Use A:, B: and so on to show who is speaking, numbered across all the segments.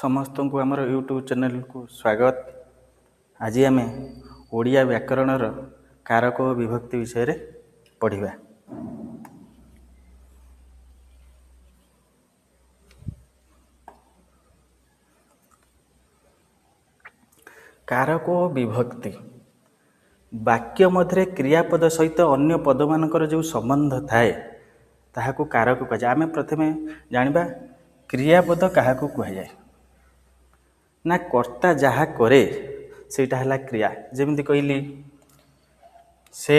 A: समस्त को आम यूट्यूब चैनल को स्वागत। आज आम ओडिया व्याकरणर कारक और विभक्ति विषय रे पढ़िबा। कारक और विभक्ति वाक्य मध्य क्रियापद सहित अन्य पद मानकर जो संबंध थाए ताहाकू कारक कह जाए। आम प्रथमे जानिबा क्रियापद काहाकू कह जाए ना कर्ता जहा करे सेटा हला क्रिया। जेमिति कहली से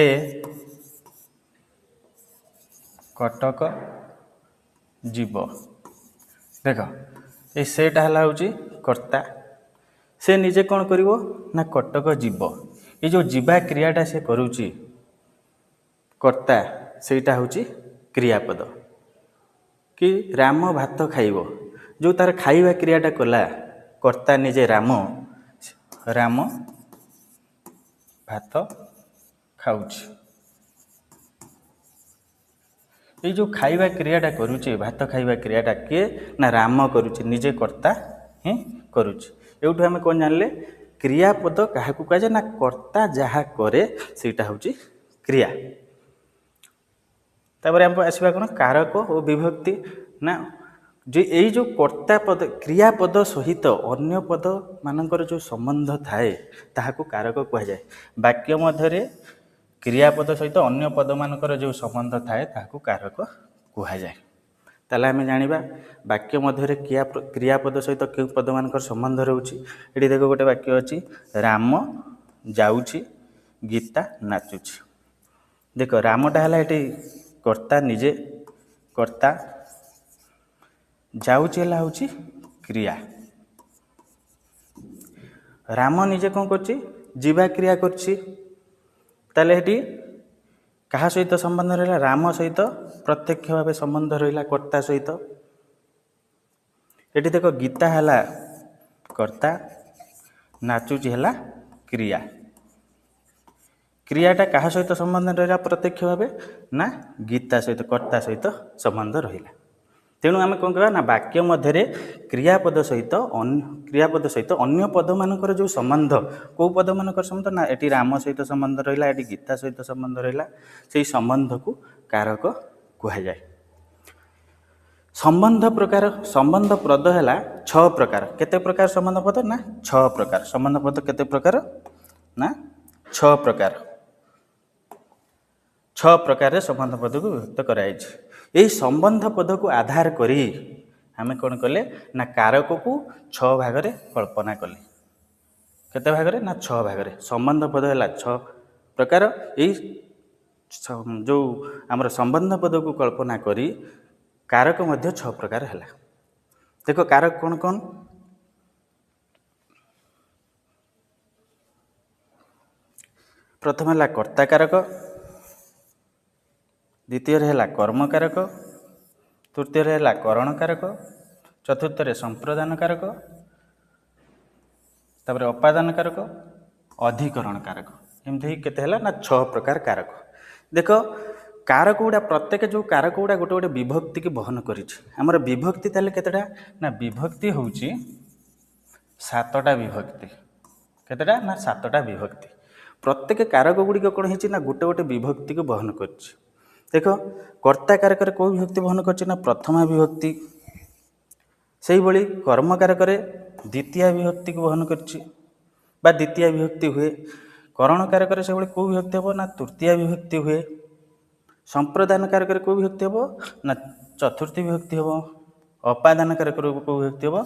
A: कटक जीव, देख ये सेटा हला होची कर्ता। से निजे कौन करिवो ना कटक जीव। ये जो जीवा क्रियाटा से करूची कर्ता सेटा होची क्रियापद। कि राम भात खाइबो जो तार खाइबा क्रियाटा कला कर्ता निजे राम भात खाउची। ये जो खाइबा क्रियाटा करूचे भात खाइबा क्रियाटा किए ना राम करूचे निजे कर्ता ही करूचे। एउठु आमे कोन जानले क्रियापद काहाकू कह जाए ना कर्ता जहा करे सेटा होची क्रिया। तापर हम आसीबा कोन कारक और विभक्ति ना जो यही जो कर्ता पद क्रियापद सहित अन्य पद मानकर जो संबंध थाए ताहाकू कारक कह जाए। वाक्य मध्य क्रियापद सहित अन्य पद मानकर जो संबंध थाए ताहाकू कारक कह जाए। ताले आमे जानिबा वाक्य मध्य क्रियापद सहित क्यों पद मानकर संबंध रहउची। एठी देखो गोटे वाक्य अछि राम जाउची गीता नाचुची। देखो रामटा हला एठी कर्ता निजे कर्ता, जाउची हला होची क्रिया। राम निजे कौन करची जीवा क्रिया करची। ताले हेटी कहा सहित संबंध रहिला राम सहित प्रत्यक्ष भाव संबंध रहिला कर्ता सहित। एटी देखो गीता हला कर्ता, नाचुची हला क्रिया। क्रियाटा कहा सहित संबंध रहिला प्रत्यक्ष भाव ना गीता सहित कर्ता सहित संबंध रहिला। तेणु आम कौन कह ना वाक्य मध्य क्रियापद सहित अन्य पद मानकर जो संबंध कौ पद मानकर संबंध ना एटी राम सहित संबंध रहिला एटी गीता सहित संबंध रहिला से संबंध को कारक कह जाए। संबंध प्रकार संबंध पद है 6 प्रकार। केते प्रकार संबंध पद ना 6 प्रकार। संबंध पद केते प्रकार ना 6 प्रकार। 6 प्रकार संबंध पद को व्यक्त कराई। यही संबंध पद को आधार करी आमे कौन कले ना कारक को 6 भाग रे कल्पना कले। केते भाग रे ना 6 भाग रे। संबंध पद है 6 प्रकार। यही जो आमर संबंध पद को कल्पना करी कारक मध्य 6 प्रकार है। देखो कारक कौन कौन। प्रथम है कर्ता कारक, द्वितीय है कर्म कारक, तृतीय है करण कारक, चतुर्थ संप्रदान कारक, तापर अपादान कारक, अधिकरण कारक। एमती केते हला ना 6 प्रकार कारक। देखो कारक गुड़ा प्रत्येक जो कारक गुड़ा गोटे गोटे विभक्ति की बहन करिछि। हमर विभक्ति ताले केतेटा ना विभक्ति होउछि 7टा विभक्ति। केतेटा ना 7टा विभक्ति। प्रत्येक कारक गुड़िक कौन होइछि ना गोटे गोटे विभक्ति को बहन करिछि। देखो कर्ता कारक रे को विभक्ति बहन करिछि ना प्रथमा विभक्ति। सेही भली कर्म कारक रे द्वितीय विभक्ति को बहन करिछि बा द्वितीय विभक्ति हुए। करण कारक रे से भली को विभक्ति हो ना तृतीय विभक्ति हुए। संप्रदान कारक रे को विभक्ति हो ना चतुर्थी विभक्ति हो। अपादान कारक रे को विभक्ति हो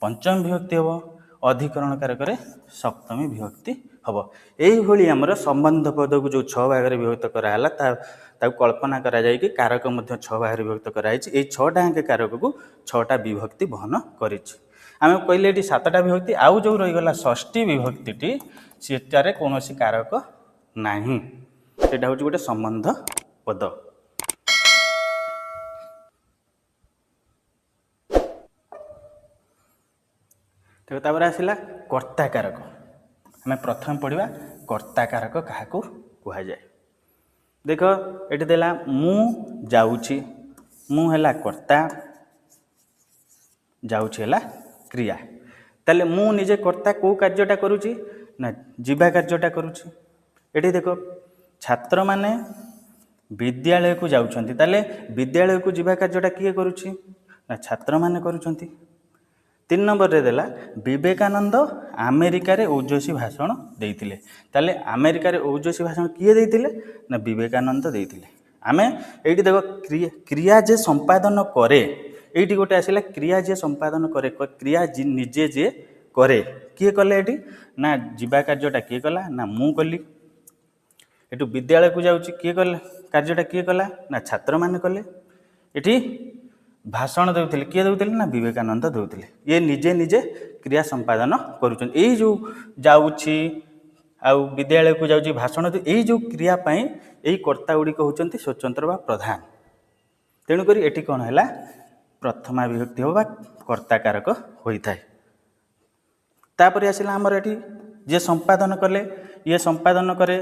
A: पंचम विभक्ति हो। अधिकरण कारक रे सप्तमी विभक्ति हम। यही भली हमर संबंध पद को जो 6 भाग रे विभक्त कराला ताकू कल्पना करा जाय कि कारक मध्य 6 भाग रे विभक्त कराइछि। एई 6टा अंक कारक को 6टा विभक्ति बहन करिछि। आमे कहले एटी 7टा विभक्ति आउ जो रहि गला षष्ठी विभक्तिटी सेटारे कोनोसी कारक नाही। सेटा होछि गोटे संबंध पद। तो तापर आसिला कर्ता कारक। हमें प्रथम पढ़िबा कर्ता कारक काहाकू कह जाए। देख एटी देला मु जाउछि। मु हला कर्ता, जाउछि हला क्रिया। ताले मु निजे कर्ता को कार्यटा करुची ना जीवा कार्यटा करुची। एठी देखो छात्र माने विद्यालय को जाउछंती ताले विद्यालय को जीवा कार्यटा किए करुची ना छात्र माने करुछंती। 3 नंबर रे देला विवेकानंद अमेरिका रे ओजस्वी भाषण देइतिले ताले अमेरिका रे ओजस्वी भाषण किए देइतिले ना विवेकानंद देइतिले। आमे एठी देखो क्रिया जे संपादन करे एठी गोटे आसिला क्रिया जे संपादन करे क्रिया निजे जे करे किए कले एठी ना जीवा कार्यटा किए कला ना मु कली। एठू विद्यालय को जाउची किए कले कार्यटा किए कला ना छात्र माने कले। एठी भाषण देउथिले किए देउथिले ना विवेकानंद देउथिले। ये निजे निजे क्रिया संपादन करूछन। एई जो जाउची आ विद्यालय को जाउची भाषण दे एई जो क्रिया पई एई कर्ता गुडी को होचंती स्वतंत्र बा प्रधान। तेणु करी एठी कोन हैला प्रथमा विभक्ति होबा कर्ता कारक होई थाए। तापर आसिला हमर एठी जे संपादन कले ये संपादन करे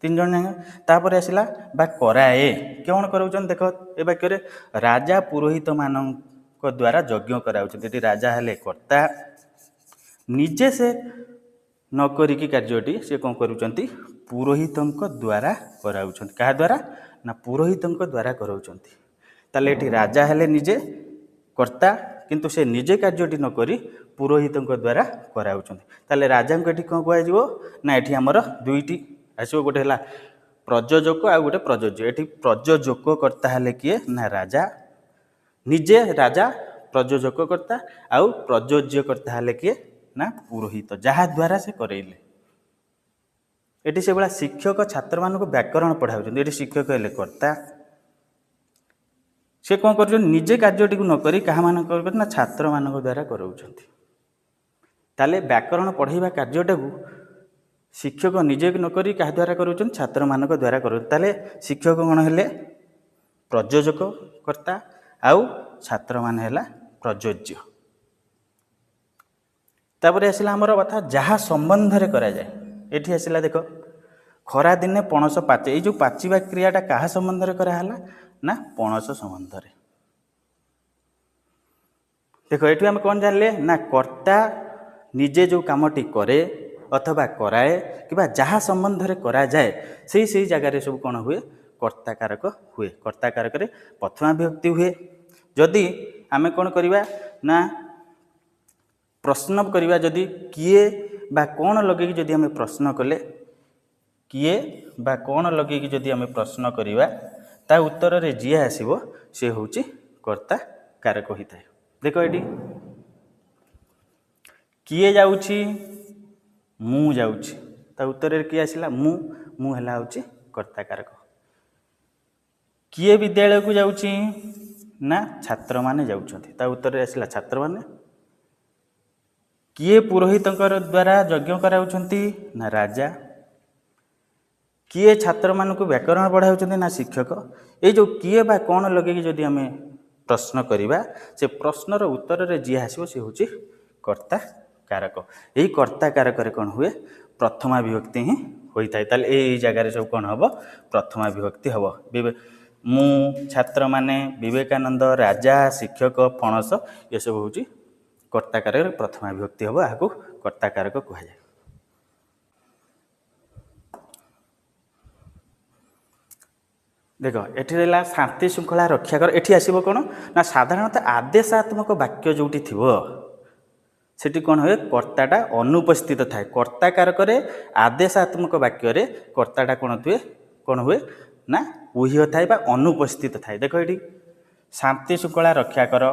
A: 3 जन जांगे। तापर आसिला बा कराए कोन करूछन देखो ए वाक्य रे राजा पुरोहित मानक द्वारा यज्ञ कराउछन। एठी राजा हले कर्ता निजे से न करी की कार्यटी से कोन करूछंती पुरोहितंक द्वारा कराउछन। का द्वारा ना पुरोहितंक द्वारा कराउछंती। ताले एठी राजा हले निजे कर्ता किंतु से निजे कार्यटी न करी पुरोहितंक द्वारा कराउछंती। ताले राजा को एठी कोन कहै जिवो ना एठी हमर दुईटी आसो गोटे हला प्रयोजक आ गोटे प्रयोज्य। एठी प्रयोजक कर्ता हले किए ना राजा निजे राजा प्रयोजक कर्ता आ प्रयोज्य कर्ता हले किए ना पुरोहित जहा द्वारा से करेइले। एठी से बला शिक्षक छात्र मान को व्याकरण पढ़ाउछन। एठी शिक्षक हले कर्ता से कोन करछन निजे कार्यटी को न करी कहा मान कर ना छात्र मान द्वारा कराउछंती। ताले व्याकरण पढ़ाइबा कार्यटा को शिक्षक निजे न करी कहा द्वारा कराउछन छात्र मान द्वारा करू। ताले शिक्षक कोन हले प्रयोजक कर्ता आउ छात्र मान हैला प्रयोज्य। तापर आसिला हमर कथा जहा संबंध रे करा जाय। एठी आसिला देखो खरा दिने पणस पाचे ए जो पाचिबा क्रियाटा कहा संबंध रे करा हला ना पणस संबंध रे। देखो एठी हम कोन जानले ना कर्ता निजे जो कामटी करे अथवा कराए किबा जहा संबंध रे करा जाए सेही जगह रे सब कोन हुए कर्ता कारक हुए। कर्ता कारक रे प्रथमा विभक्ति हुए। जदि आमे कोन करिबा ना प्रश्न करिबा जदि किए बा कोन लगे जदि हमें प्रश्न कले किए बा कोन लगे जदि हमें प्रश्न करिबा ता उत्तर रे जे आसीबो से होची कर्ता कारक होइताय। देखो एटी किए जाउची मु जाउची ता उत्तर रे किए आसिला मु हला होची कर्ता कारक। किए विद्यालय को जाउची ना छात्र माने जाउछंती ता उत्तर रे आसिला छात्र माने। किए पुरोहितंकर द्वारा यज्ञ कराउछंती ना राजा। किए छात्र मान को व्याकरण पढ़ाउछंती ना शिक्षक। ए जो किए बा कोन लगे जदि हमें प्रश्न करिबा से प्रश्नर उत्तर रे जे आसीबो से होची कर्ता कारक। एही कर्ता कारक रे कोन हुए प्रथमा विभक्ति ही होई थाय। ताले एही जगह रे सब कोन हबो प्रथमा विभक्ति हबो। मु छात्र माने विवेकानंद राजा शिक्षक फणस ये सब होची कर्ता कारक प्रथमा विभक्ति हबो। आकु कर्ता कारक कहा जाय। देखो एठी रहला शांति श्रृंखला रक्षा कर। एठी आसीबो कोन ना साधारणतः आदेशात्मक वाक्य जोटी थिबो सेठी कोन होय कर्ताटा अनुपस्थित थाए। कर्ता कारक रे आदेशात्मक वाक्य रे कर्ताटा कोन हुए ना उह्य थाए बा अनुपस्थित थाए। देखो एठी शांति श्रृंखला रक्षा कर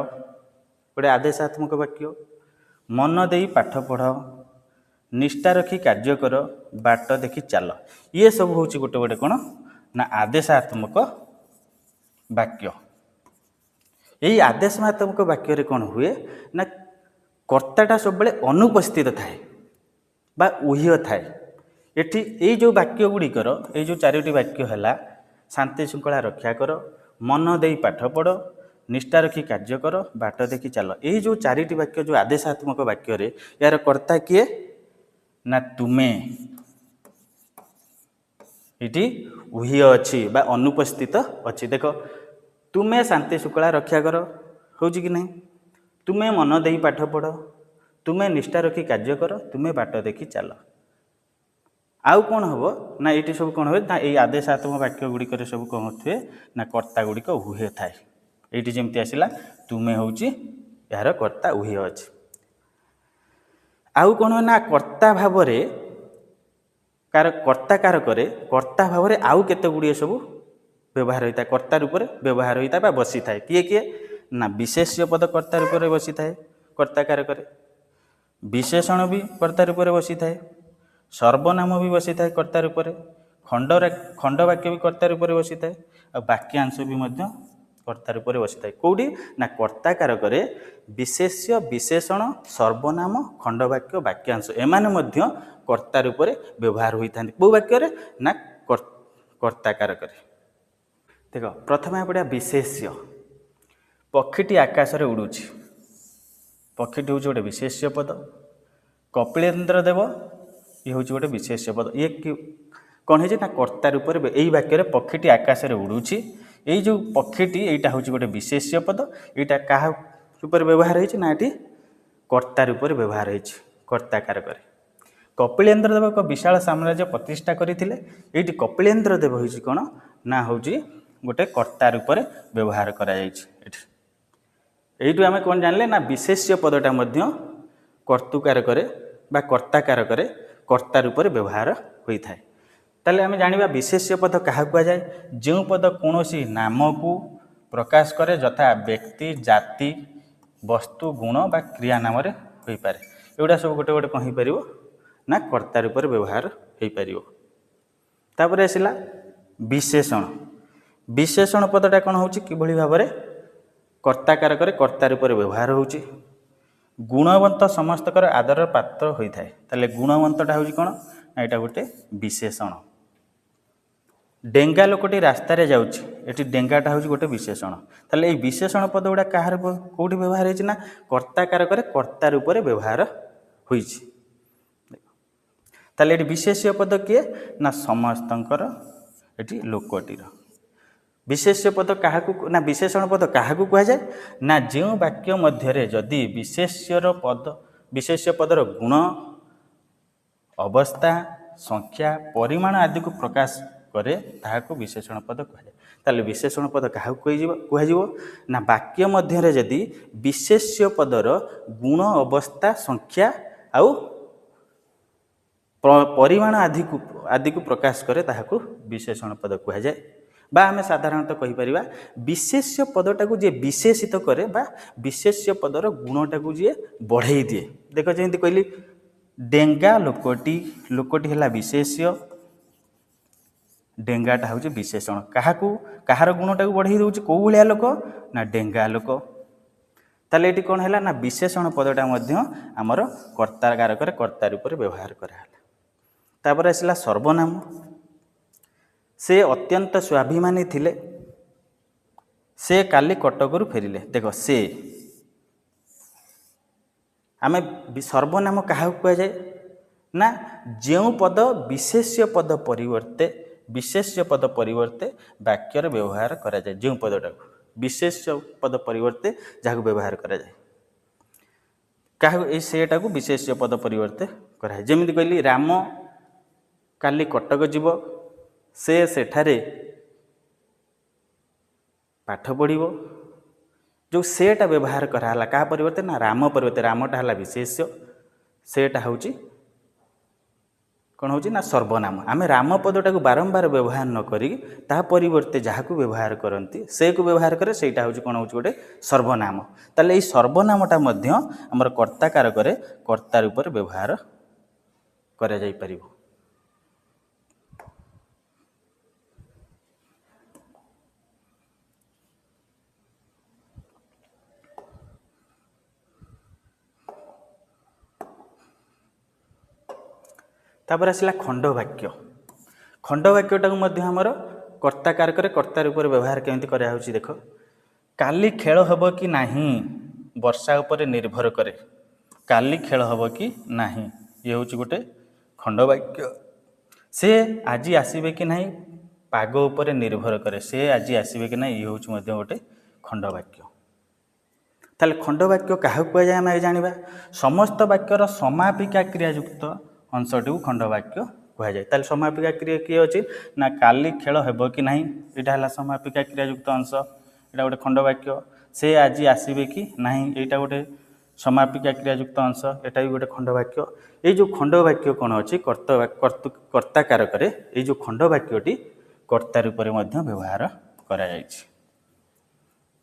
A: गोटे आदेशात्मक वाक्य। मन देई पाठ पढ़ निष्ठा रखी कार्य कर बाट देखी चल ये सब होची गोटे गोटे कोन ना आदेशात्मक वाक्य। यही आदेशात्मक वाक्य रे कोन हुए ना कर्ताटा सब बेले अनुपस्थित थाए बा उह्य थाए। एठी ए जो वाक्य गुडी कर ए जो चारोटी वाक्य हला शांति श्रृंखला रक्षा कर मन देई पाठ पढ़ निष्ठा रखी कार्य कर बाट देखी चल यही जो चारिटी वाक्य जो आदेशात्मक वाक्य रे यार कर्ता किए ना तुमे इटी उह्य अच्छी बा अनुपस्थित अच्छी। देख तुमे शांति श्रृंखला रक्षा कर होची कि नहीं तुमे मन देई पाठ पढ़ ତୁମେ ନିଷ୍ଠା ରଖି କାର୍ଯ୍ୟ କର, ତୁମେ ବାଟ ଦେଖି ଚାଲ। ଆଉ କ'ଣ ହେବ ନା ଏଇଠି ସବୁ କ'ଣ ହୁଏ ନା ଏଇ ଆଦେଶାତ୍ମକ ବାକ୍ୟ ଗୁଡ଼ିକରେ ସବୁ କ'ଣ ହୁଏ ନା କର୍ତ୍ତା ଗୁଡ଼ିକ ଉହ୍ୱେ ଥାଏ। ଏଇଠି ଯେମିତି ଆସିଲା ତୁମେ ହେଉଛି ଏହାର କର୍ତ୍ତା ଉହ୍ୱେ ଅଛି। ଆଉ କ'ଣ ନା କର୍ତ୍ତା ଭାବରେ କର୍ତ୍ତା କାରକରେ କର୍ତ୍ତା ଭାବରେ ଆଉ କେତେ ଗୁଡ଼ିଏ ସବୁ ବ୍ୟବହାର ହୋଇଥାଏ, କର୍ତ୍ତା ରୂପରେ ବ୍ୟବହାର ହୋଇଥାଏ ବା ବସିଥାଏ। କିଏ କିଏ ନା ବିଶେଷ୍ୟ ପଦ କର୍ତ୍ତା ରୂପରେ ବସିଥାଏ କର୍ତ୍ତା କାରକରେ, ବିଶେଷଣ ବି କର୍ତ୍ତା ରୂପରେ ବସିଥାଏ, ସର୍ବନାମ ବି ବସିଥାଏ କର୍ତ୍ତା ରୂପରେ, ଖଣ୍ଡ ବାକ୍ୟ ବି କର୍ତ୍ତା ରୂପରେ ବସିଥାଏ, ଆଉ ବାକ୍ୟାଂଶ ବି ମଧ୍ୟ କର୍ତ୍ତା ରୂପରେ ବସିଥାଏ। କେଉଁଠି ନା କର୍ତ୍ତା କାରକରେ ବିଶେଷ୍ୟ, ବିଶେଷଣ, ସର୍ବନାମ, ଖଣ୍ଡବାକ୍ୟ, ବାକ୍ୟାଂଶ ଏମାନେ ମଧ୍ୟ କର୍ତ୍ତା ରୂପରେ ବ୍ୟବହାର ହୋଇଥାନ୍ତି। କେଉଁ ବାକ୍ୟରେ ନା କର୍ତ୍ତା କାରକରେ। ଦେଖ ପ୍ରଥମେ ପଡ଼ିଆ ବିଶେଷ୍ୟ। ପକ୍ଷୀଟି ଆକାଶରେ ଉଡ଼ୁଛି, ପକ୍ଷୀଟି ହେଉଛି ଗୋଟେ ବିଶେଷ୍ୟ ପଦ। କପିଳେନ୍ଦ୍ର ଦେବ ଇଏ ହେଉଛି ଗୋଟେ ବିଶେଷ୍ୟ ପଦ। ଇଏ କ'ଣ ହେଇଛି ନା କର୍ତ୍ତା ରୂପରେ ଏଇ ବାକ୍ୟରେ ପକ୍ଷୀଟି ଆକାଶରେ ଉଡ଼ୁଛି, ଏଇ ଯେଉଁ ପକ୍ଷୀଟି ଏଇଟା ହେଉଛି ଗୋଟେ ବିଶେଷ୍ୟ ପଦ। ଏଇଟା କାହା ରୂପରେ ବ୍ୟବହାର ହେଇଛି ନା ଏଠି କର୍ତ୍ତା ରୂପରେ ବ୍ୟବହାର ହେଇଛି କର୍ତ୍ତା କାରକରେ। କପିଳେନ୍ଦ୍ର ଦେବ ଏକ ବିଶାଳ ସାମ୍ରାଜ୍ୟ ପ୍ରତିଷ୍ଠା କରିଥିଲେ। ଏଇଠି କପିଳେନ୍ଦ୍ର ଦେବ ହେଉଛି କ'ଣ ନା ହେଉଛି ଗୋଟେ କର୍ତ୍ତା ରୂପରେ ବ୍ୟବହାର କରାଯାଇଛି। ଏଇଠୁ ଆମେ କ'ଣ ଜାଣିଲେ ନା ବିଶେଷ୍ୟ ପଦଟା ମଧ୍ୟ କର୍ତ୍ତୃକାରକରେ ବା କର୍ତ୍ତା କାରକରେ କର୍ତ୍ତା ରୂପରେ ବ୍ୟବହାର ହୋଇଥାଏ। ତାହେଲେ ଆମେ ଜାଣିବା ବିଶେଷ୍ୟ ପଦ କାହାକୁ କୁହାଯାଏ? ଯେଉଁ ପଦ କୌଣସି ନାମକୁ ପ୍ରକାଶ କରେ, ଯଥା ବ୍ୟକ୍ତି, ଜାତି, ବସ୍ତୁ, ଗୁଣ ବା କ୍ରିୟା ନାମରେ ହୋଇପାରେ। ଏଗୁଡ଼ା ସବୁ ଗୋଟେ ଗୋଟେ କ'ଣ ହେଇପାରିବ ନା କର୍ତ୍ତା ରୂପରେ ବ୍ୟବହାର ହୋଇପାରିବ। ତାପରେ ଆସିଲା ବିଶେଷଣ। ବିଶେଷଣ ପଦଟା କ'ଣ ହେଉଛି କିଭଳି ଭାବରେ କର୍ତ୍ତା କାରକରେ କର୍ତ୍ତା ରୂପରେ ବ୍ୟବହାର ହେଉଛି। ଗୁଣବନ୍ତ ସମସ୍ତଙ୍କର ଆଦରର ପାତ୍ର ହୋଇଥାଏ। ତାହେଲେ ଗୁଣବନ୍ତଟା ହେଉଛି କ'ଣ ନା ଏଇଟା ଗୋଟେ ବିଶେଷଣ। ଡେଙ୍ଗା ଲୋକଟି ରାସ୍ତାରେ ଯାଉଛି, ଏଠି ଡେଙ୍ଗାଟା ହେଉଛି ଗୋଟେ ବିଶେଷଣ। ତାହେଲେ ଏଇ ବିଶେଷଣ ପଦ ଗୁଡ଼ା କାହାର କେଉଁଠି ବ୍ୟବହାର ହେଇଛି ନା କର୍ତ୍ତା କାରକରେ କର୍ତ୍ତା ରୂପରେ ବ୍ୟବହାର ହୋଇଛି। ତାହେଲେ ଏଠି ବିଶେଷ୍ୟ ପଦ କିଏ ନା ସମସ୍ତଙ୍କର, ଏଠି ଲୋକଟିର। ବିଶେଷ୍ୟ ପଦ କାହାକୁ ନା ବିଶେଷଣ ପଦ କାହାକୁ କୁହାଯାଏ ନା ଯେଉଁ ବାକ୍ୟ ମଧ୍ୟରେ ଯଦି ବିଶେଷ୍ୟ ପଦର ଗୁଣ, ଅବସ୍ଥା, ସଂଖ୍ୟା, ପରିମାଣ ଆଦିକୁ ପ୍ରକାଶ କରେ ତାହାକୁ ବିଶେଷଣ ପଦ କୁହାଯାଏ। ତାହେଲେ ବିଶେଷଣ ପଦ କାହାକୁ କୁହାଯିବ ନା ବାକ୍ୟ ମଧ୍ୟରେ ଯଦି ବିଶେଷ୍ୟ ପଦର ଗୁଣ, ଅବସ୍ଥା, ସଂଖ୍ୟା ଆଉ ପରିମାଣ ଆଦିକୁ ପ୍ରକାଶ କରେ ତାହାକୁ ବିଶେଷଣ ପଦ କୁହାଯାଏ। ବା ଆମେ ସାଧାରଣତଃ କହିପାରିବା ବିଶେଷ୍ୟ ପଦଟାକୁ ଯିଏ ବିଶେଷିତ କରେ ବା ବିଶେଷ୍ୟ ପଦର ଗୁଣଟାକୁ ଯିଏ ବଢ଼େଇ ଦିଏ। ଦେଖ ଯେମିତି କହିଲି ଡେଙ୍ଗା ଲୋକଟି ହେଲା ବିଶେଷ୍ୟ, ଡେଙ୍ଗାଟା ହେଉଛି ବିଶେଷଣ। କାହାର ଗୁଣଟାକୁ ବଢ଼େଇ ଦେଉଛି? କେଉଁ ଭଳିଆ ଲୋକ ନା ଡେଙ୍ଗା ଲୋକ। ତାହେଲେ ଏଠି କ'ଣ ହେଲା ନା ବିଶେଷଣ ପଦଟା ମଧ୍ୟ ଆମର କର୍ତ୍ତା କାରକରେ କର୍ତ୍ତା ରୂପରେ ବ୍ୟବହାର କରାହେଲା। ତାପରେ ଆସିଲା ସର୍ବନାମ। ସେ ଅତ୍ୟନ୍ତ ସ୍ୱାଭିମାନୀ ଥିଲେ, ସେ କାଲି କଟକରୁ ଫେରିଲେ। ଦେଖ ସେ ଆମେ ସର୍ବନାମ କାହାକୁ କୁହାଯାଏ ନା ଯେଉଁ ପଦ ବିଶେଷ୍ୟ ପଦ ପରିବର୍ତ୍ତେ ବାକ୍ୟରେ ବ୍ୟବହାର କରାଯାଏ। ଯେଉଁ ପଦଟାକୁ ବିଶେଷ୍ୟ ପଦ ପରିବର୍ତ୍ତେ ଯାହାକୁ ବ୍ୟବହାର କରାଯାଏ କାହାକୁ ଏଇ ସେଟାକୁ ବିଶେଷ୍ୟ ପଦ ପରିବର୍ତ୍ତେ କରାଯାଏ। ଯେମିତି କହିଲି ରାମ କାଲି କଟକ ଯିବ, ସେ ସେଠାରେ ପାଠ ପଢ଼ିବ। ଯେଉଁ ସେଟା ବ୍ୟବହାର କରାହେଲା କାହା ପରିବର୍ତ୍ତେ ନା ରାମ ପରିବର୍ତ୍ତେ। ରାମଟା ହେଲା ବିଶେଷ୍ୟ, ସେଟା ହେଉଛି କ'ଣ ହେଉଛି ନା ସର୍ବନାମ। ଆମେ ରାମ ପଦଟାକୁ ବାରମ୍ବାର ବ୍ୟବହାର ନ କରିକି ତାହା ପରିବର୍ତ୍ତେ ଯାହାକୁ ବ୍ୟବହାର କରନ୍ତି ସେକୁ ବ୍ୟବହାର କରେ, ସେଇଟା ହେଉଛି କ'ଣ ହେଉଛି ଗୋଟେ ସର୍ବନାମ। ତାହେଲେ ଏଇ ସର୍ବନାମଟା ମଧ୍ୟ ଆମର କର୍ତ୍ତା କାରକରେ କର୍ତ୍ତା ରୂପରେ ବ୍ୟବହାର କରାଯାଇପାରିବ। ତାପରେ ଆସିଲା ଖଣ୍ଡବାକ୍ୟ। ଖଣ୍ଡବାକ୍ୟଟାକୁ ମଧ୍ୟ ଆମର କର୍ତ୍ତା କାରକରେ କର୍ତ୍ତା ରୂପରେ ବ୍ୟବହାର କେମିତି କରାହେଉଛି ଦେଖ। କାଲି ଖେଳ ହେବ କି ନାହିଁ ବର୍ଷା ଉପରେ ନିର୍ଭର କରେ। କାଲି ଖେଳ ହେବ କି ନାହିଁ ଇଏ ହେଉଛି ଗୋଟେ ଖଣ୍ଡବାକ୍ୟ। ସେ ଆଜି ଆସିବେ କି ନାହିଁ ପାଗ ଉପରେ ନିର୍ଭର କରେ। ସେ ଆଜି ଆସିବେ କି ନାହିଁ ଇଏ ହେଉଛି ମଧ୍ୟ ଗୋଟେ ଖଣ୍ଡବାକ୍ୟ। ताले खंडवाक्य क्या कहुए आम जाना समस्त वाक्यर समापिका क्रियायुक्त अंशटी को खंडवाक्य कहुए। ताले समापिका क्रिया किए अच्छी ना काली खेल हेब कि नहीं, यहाँ है समापिका क्रियायुक्त अंश, यहाँ गोटे खंडवाक्य। से आज आसबे कि नहीं, यहाँ गोटे समापिका क्रियायुक्त अंश, एटा भी गोटे खंडवाक्य। ये जो खंडवाक्य कौन अच्छी कर्ता कारक, ये जो खंडवाक्यटी कर्ता रूप में व्यवहार करा जायछि।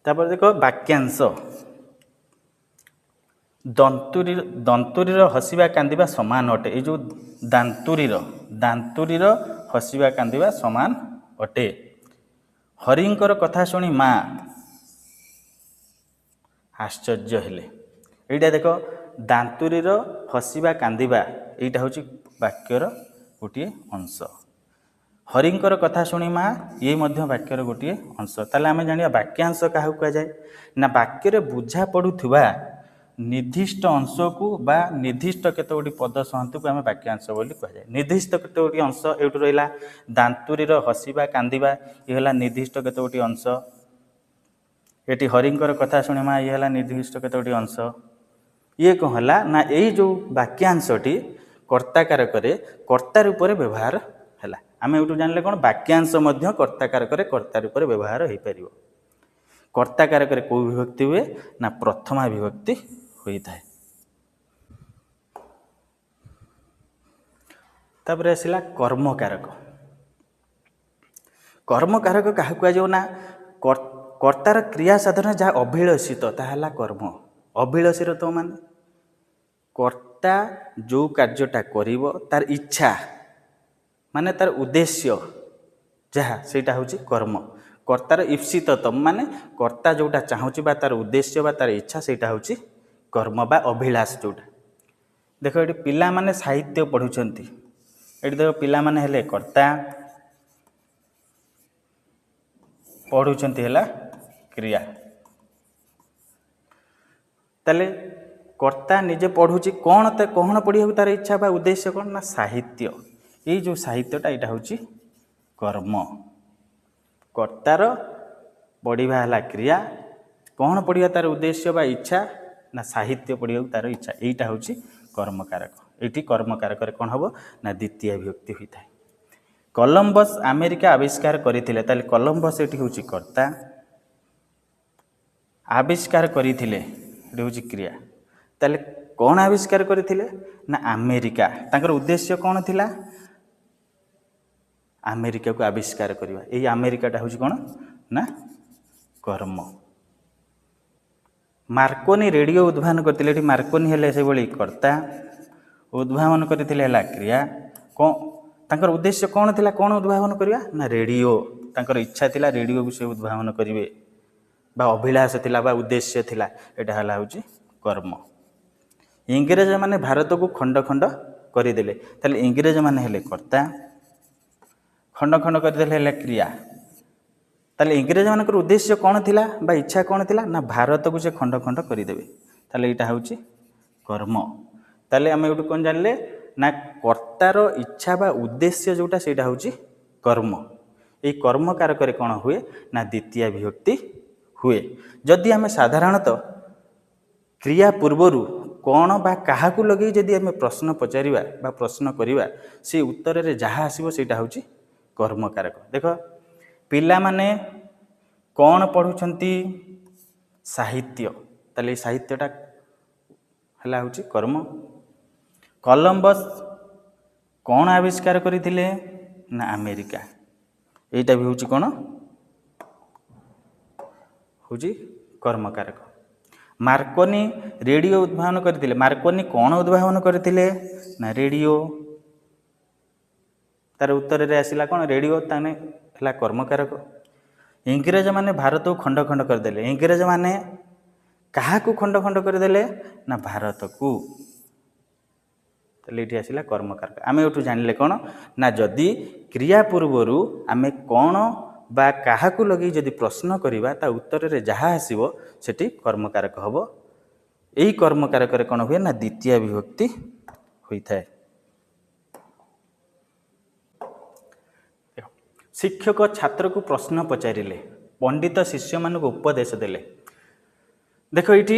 A: तापर देख वाक्यांश। दंतुरीर हसिबा कांदिबा समान अटे। ये जो दांतुरीर हसिबा कांदिबा समान अटे। हरिंकर कथा शुणी माँ आश्चर्य हेले। यहाँ देख दांतुरीर हसिबा कांदिबा यहाँ हूँ वाक्यर गोटे अंश। हरिंकर कथा शुणी माँ ये वाक्यर गोटे अंश। ताले आम जाना वाक्यांश क्या कहुए ना वाक्य बुझा पड़ुवा निर्दिष्ट अंश को बा निर्दिष्ट केतोटी पद सहतु को आम वाक्यांश बोली कहुए। निर्दिष्ट केतोटी अंश एवं रहा दांतुरीर हसिबा कांदिबा ये है निर्दिष्ट केतोटी अंश। ये हरिंकर कथा शुणी माँ ये है निर्दिष्ट केतोटी अंश। ये कौन है ना यही जो वाक्यांशटी कर्ता कारक कर्ता रूप में व्यवहार है। आम यूँ जान कौन वाक्यांश कर्ता कारक कर्ता रूप में व्यवहार हो पार। कर्ता कारक कौ विभक्ति हुए ना प्रथमा विभक्ति होता है। तापर आसला कर्म कारक। कर्म कारक क्या कहुए ना कर्तार क्रिया साधन जहाँ अभिलषित ताहा कर्म। अभिलषित माने कर्ता जो कार्यटा करिवो तार इच्छा माने तार उद्देश्य जहाँ सेटा हूँ कर्म। कर्तार ईप्सितम माने कर्ता जोटा चाहूँगी बा तार उद्देश्य बा तार इच्छा सेटा हूँ कर्म बा अभिलाष। जोटा देख ये पिला माने साहित्य पढ़ुचंती, ये देख पिला माने हेले कर्ता, पढ़ुचंती हैला क्रिया। ताले कर्ता निजे पढ़ुची कौन कौन पढ़िया तार इच्छा बा उद्देश्य कौन ना साहित्य। ये जो साहित्यटा यहाँ हूँ कर्म। कर्तार पढ़ा है क्रिया, कौन पढ़िया तार उद्देश्य बा इच्छा ना साहित्य पढ़िया तार इच्छा। यहीटा हूँ कर्म कारक। ये कर्म कारक कौन हम ना द्वितीय विभक्ति होता है। कोलंबस अमेरिका आविष्कार करथिले, ताले कोलंबस ये हूँ कर्ता, आविष्कार करथिले ये हूँ क्रिया। ताले कौन आविष्कार करथिले ना अमेरिका। तांकर उद्देश्य कौन थिला अमेरिका को आविष्कार करवा। यही अमेरिकाटा हूँ कौन ना कर्म। मार्कोनी रेडियो उद्भावन करते। मार्कोनी हेले से भली कर्ता, उद्भावन करते क्रिया। कौन तांकर उद्देश्य कौन थिला, कौन उद्भावन करवा ना रेडियो। तांकर इच्छा थिला रेडियो को से उद्भावन करेंगे बा अभिलाष थिला बा उद्देश्य थिला। एटा हला हूँ कर्म। इंग्रेज माने भारत को खंड खंड करदेले, ताले इंग्रेज माने हेले कर्ता, खंड खंड करदेले क्रिया। ताले इंग्रेज मान उद्देश्य कौन थिला बा इच्छा कौन थिला ना भारत को से खंड खंड करदेवे। ताले यहाँ हूँ कर्म। ताले आम ये कौन जानले ना कर्तार इच्छा बा उद्देश्य जोटा सेटा हूँ कर्म। ये कर्म कारक कौन हुए ना द्वितीय विभक्ति हुए। जदि आम साधारणतः क्रिया पूर्वर कौन बा क्या लगे जदि आम प्रश्न पचारिबा बा प्रश्न करिबा से उत्तर रे जहाँ आसीबो सेटा हूँ कर्म कारक। देख पिला माने कौन पढ़ुचंती साहित्य, ताले साहित्यटा हला हूँ कर्म। कोलंबस कौन आविष्कार करथिले ना अमेरिका, एटा भी हूँ कौन हूँ कर्म कारक। मार्कोनी रेडियो उद्भावन करथिले, मार्कोनी कौन उद्भावन करथिले ना रेडियो। तार उत्तर रे आसिला कौन रेडियो, ताने हला कर्म कारक। इंग्रेज माने भारत को खंड खंड करदेले, इंग्रेज माने क्या खंड खंड करदेले ना भारत को। ताले ये आसिला कर्म कारक। आम ये जानिले कौन ना जदि क्रिया पूर्वर आम कौन बा क्या लगे जदि प्रश्न करिबा ता उत्तर रे जहाँ आसीबो सेठी कर्म कारक हबो। यही कर्म कारक कौन हुए ना द्वितीय विभक्ति होता है। शिक्षक छात्र को प्रश्न पचारिले, पंडित शिष्य मान उपदेश देले। देख ये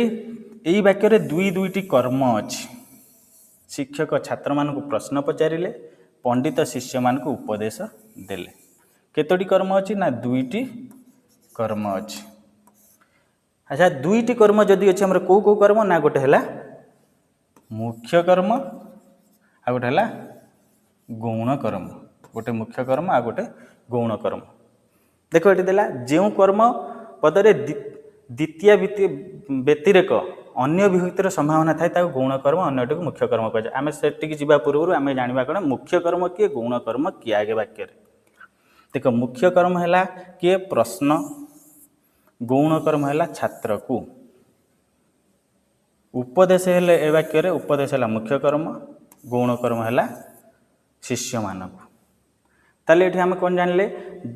A: यही वाक्य दुई दुईटी कर्म अच्छी। शिक्षक छात्र मानक प्रश्न पचारे, पंडित शिष्य मानक उपदेश देले। केतोटी कर्म अच्छी ना दुईटी कर्म अच्छी। अच्छा दुईटी कर्म जदि अच्छे हमर को कर्म ना गोटे है मुख्य कर्म आ गोटे है गौण कर्म। गोटे मुख्य कर्म आ गोटे गौण कर्म। देख ये देला जो कर्म पदरे द्वितीय व्यतिरेक अन्य विभक्तिर संभावना थाए ताको गौण कर्म, अन्यटी मुख्य कर्म कह जाए। आम से जा पूर्व आम जाना कौन मुख्य कर्म किए गौण कर्म किए आगे वाक्य। देख मुख्य कर्म है किए प्रश्न, गौण कर्म है छात्र को। उपदेश है ए वाक्य उपदेश है मुख्य कर्म, गौण कर्म है शिष्य मानक। ताले ये आम कौन जानिले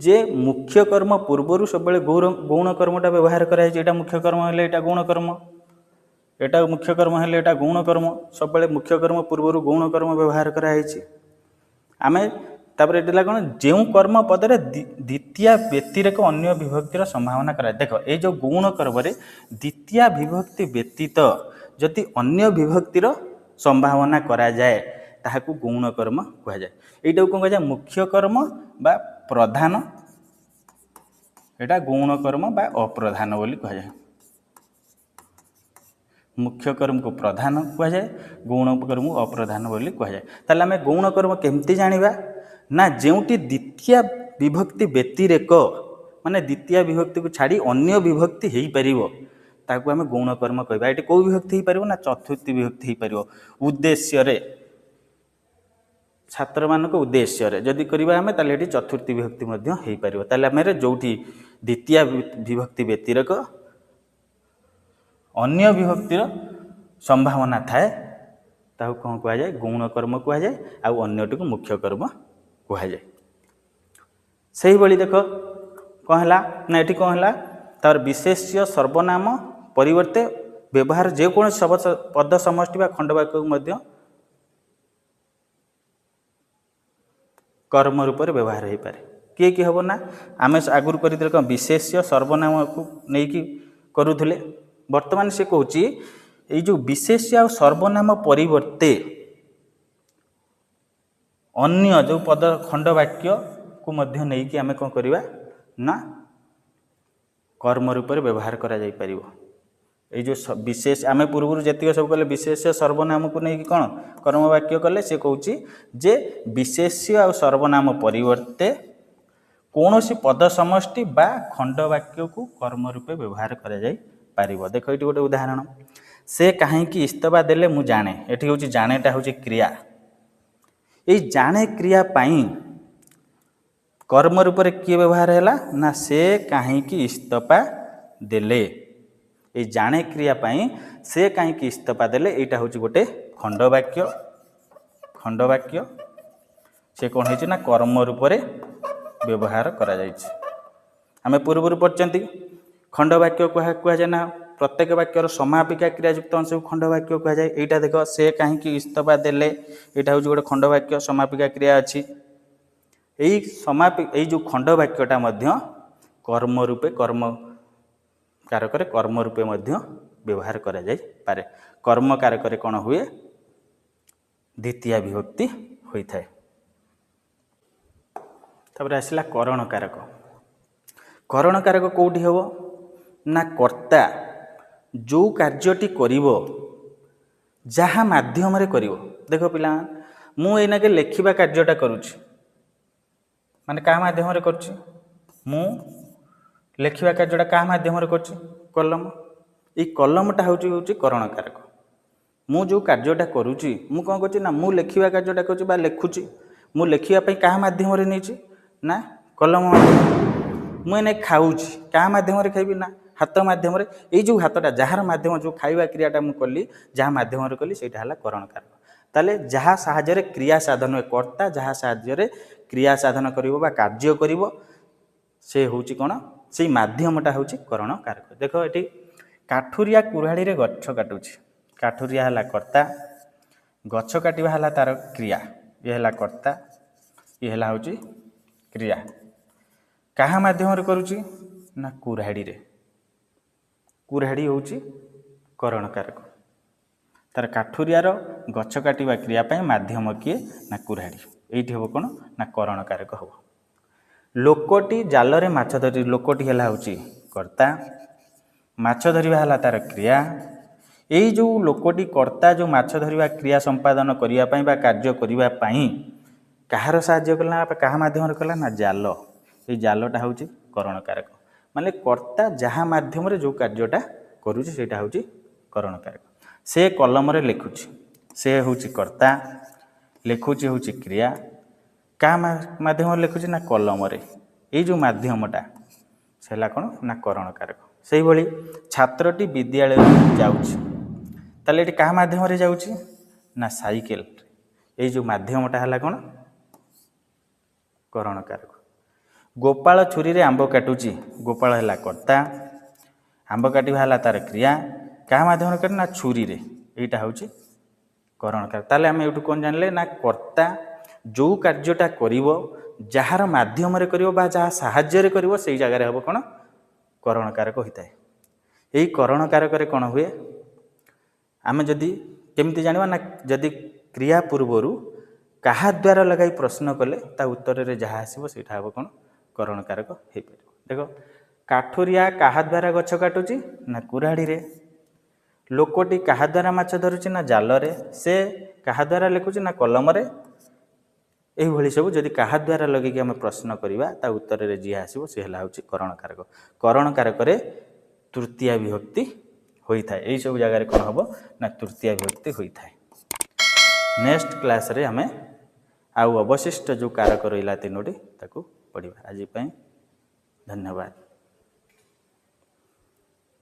A: जे मुख्य कर्म पूर्वर सब गौण कर्मटा व्यवहार कराई। मुख्य कर्म है यहाँ गौण कर्म, एटा मुख्य कर्म है यहाँ गौण कर्म। सब मुख्य कर्म पूर्वर गौण कर्म व्यवहार कराई। आम तापर ये कौन जो कर्म पदरे द्वितीय व्यतिरेक अन्य विभक्तिर संभावना कराए। देख ये जो गौण कर्म द्वितीय विभक्ति व्यतीत जदि अन्य विभक्तिर संभावना करा जाए ताहाकू गौण कर्म कह जाए। यहीटा कौन कह जाए मुख्य कर्म बा प्रधान, यहाँ गौण कर्म बा अप्रधान बोली कह जाए। मुख्य कर्म को प्रधान कह जाए, गौण कर्म को अप्रधान बोली कह जाए। ताले आम गौण कर्म केमती जानिबा ना जोटी द्वितीय विभक्ति व्यतिरेक माने द्वितीय विभक्ति को छाड़ी अन्य विभक्ति हो पारिबो ताकू आम गौण कर्म कहबा। ये कौ विभक्ति हो पारिबो ना चतुर्थी विभक्ति हो पारिबो। उद्देश्य रे छात्र मानक उद्देश्य रे जदि करबा आमे ताले एटी चतुर्थी विभक्ति मध्य हो पारिबो। ताले आमे जोटी द्वितीय विभक्ति व्यतिरेक अन्य विभक्तिर संभावना थाए ताकू कौन कह जाए गौण कर्म कह जाए, आ अन्यटी को मुख्य कर्म कह जाए। से ही देख कौन है ना ये कौन है तार विशेष्य सर्वनाम परिवर्ते व्यवहार जेको पद समष्टि खंडवाक्य को कर्म रूप से व्यवहार हो पाए। किए कि हम ना आम आगुरी कर विशेष्य सर्वनाम को लेकिन करूले, बर्तमान से कौच ये जो विशेष्य आ सर्वनाम परिवर्ते अन्य जो पद खंडवाक्य को मध्य नहीं कि आमे कौन करवा ना कर्म रूप से व्यवहार करा जाई परिबो। ये जो विशेष आमे पूर्व जी सब कले विशेष सर्वनाम को नहीं कौन कर्म वाक्य कले से कौची जे विशेष्य आ सर्वनाम परिवर्ते कौन सी पद समष्टि बा खंडवाक्य को कर्म रूपे व्यवहार करा जाई पारिबो। देखो ये गोटे उदाहरण, से कहीं इस्तफा देले मु जाने। ये हूँ जानेटा हूँ क्रिया। ये जाने क्रिया पाई कर्म रूप से किए व्यवहार है ना से कहीं इस्तफा देले। ये जाने क्रिया पाई से कहीं इस्तफा देले यहाँ हूँ गोटे खंडवाक्य। खंडवाक्य से कौन है ना कर्म रूप से व्यवहार करा जायछि। आमे पूर्व पढ़ते खंडवाक्य कह जाए ना प्रत्येक वाक्यर समापिका क्रियायुक्त अंश को खंडवाक्य कह जाए। यहाँ देख से कहीं इस्तफा देले यहाँ हूँ गोटे खंडवाक्य समापिका क्रिया अच्छी। यही जो खंडवाक्यटा मध्य कर्म रूपे कर्म कारक कर्म रूपे मध्य व्यवहार करा जाई पारे। कर्म कारक कौन हुए द्वितीय विभक्ति होता है। तापर आसला करण कारक। करण कारक कौटी हम ना कर्ता जो कार्यटी करिवो जहाँ माध्यम रे करिवो। देख पिला मु एना के लेखिबा कार्यटा करूछि माने का माध्यम रे करछि मु लेखिबा कार्यटा का माध्यम रे करछि कलम। ये कलमटा होछि करण कारक। मु जो कार्यटा करूछि मु कौन करछि ना मु लेखिबा कार्यटा करूछि बा लेखुछि मु लेखिबा पई का माध्यम रे नेछि ना कलम माध्यम। मु एने खाऊछि का माध्यम रे खाइबि ना हाथ माध्यम रे। ये जो हाथटा जार माध्यम जो खाइबा क्रियाटा मु कली जहाँ माध्यम रे कली सेटा हला करण कारक। ताले जहाँ साहाय्य क्रिया साधन कर्ता जहाँ साहाय्य क्रिया साधन करिवो बा कार्य करिवो से होछि कोन से माध्यमटा होछि करण कारक। देख एठी काठुरिया कुराड़ी रे गछ काटुछि। काठुरिया हला कर्ता, गछ काटिबा हला तार क्रिया। ये हला कर्ता, ये हला होछि क्रिया। कहा माध्यम रे करूछि ना कुराड़ी रे। कुराड़ी होछि करण कारक। तार काठुरियार गछ काटिबा क्रिया पाई माध्यम किए ना कुराड़ी। एइठी हबो कोन ना करण कारक हबो। लोकटी जालरे माछ धरि, लोकटी हला होची कर्ता, माछ धरिबा हला तार क्रिया। एई जो लोकटी कर्ता जो माछ धरिबा क्रिया संपादन करिया पाई बा कार्य करिबा पाई कहार साहाय्य कला, कहा माध्यम कला ना जाल। ये जालटा होची करण कारक। माने कर्ता जहाँ माध्यम रे जो कार्यटा करूची सेटा होची करण कारक। से कलम रे लिखुची, से होची कर्ता, लिखुची होची क्रिया। क्या माध्यम लिखुची ना कलम रे। ये जो माध्यमटा सेला कोन ना करण कारक। सेही भली छात्रटी विद्यालय जाउची, ताले एटी क्या माध्यम रे जाउची ना साइकेल। ये जो माध्यमटा हला कोन करण कारक। गोपाल छुरी रे आंब काटुची, गोपाल हला कर्ता, आंब काटिबा हला तार क्रिया। क्या माध्यम कर ना छुरी रे, एटा होची करण कारक। ताले हम एटू कोन जानले ना कर्ता जो कार्यटा करिवो जहार माध्यम रे करिवो बा जहा साहाय्य रे करिवो सेई जगह रे हबो कोन करण कारक होइताय। एई करण कारक रे कोन हुए आमे जदी केमती जानिबा ना, जदी क्रिया पूर्वरु कहा द्वारा लगाई प्रश्न कले ता उत्तर रे जहा आसीबो सेटा हबो कोन करण कारक हे परिबो। देखो काठुरिया कहा द्वारा गछ काटुची ना कुराड़ी रे, लोकटी कहा द्वारा माछ धरुची ना जाल रे, से कहा द्वारा लिखुची ना कलम रे। एही भली सब जदी कहा द्वारा लगे कि हम प्रश्न करिबा ता उत्तर रे जी आसीबो से हला होची करण कारक। करण कारक रे तृतीया विभक्ति होई थाए। एही सब जगह रे कोन हबो ना तृतीया विभक्ति होई थाए। नेक्स्ट क्लास रे हमें आउ अवशिष्ट जो कारक रहिला तीनोटी ताकू पढ़िबा। आज पई धन्यवाद।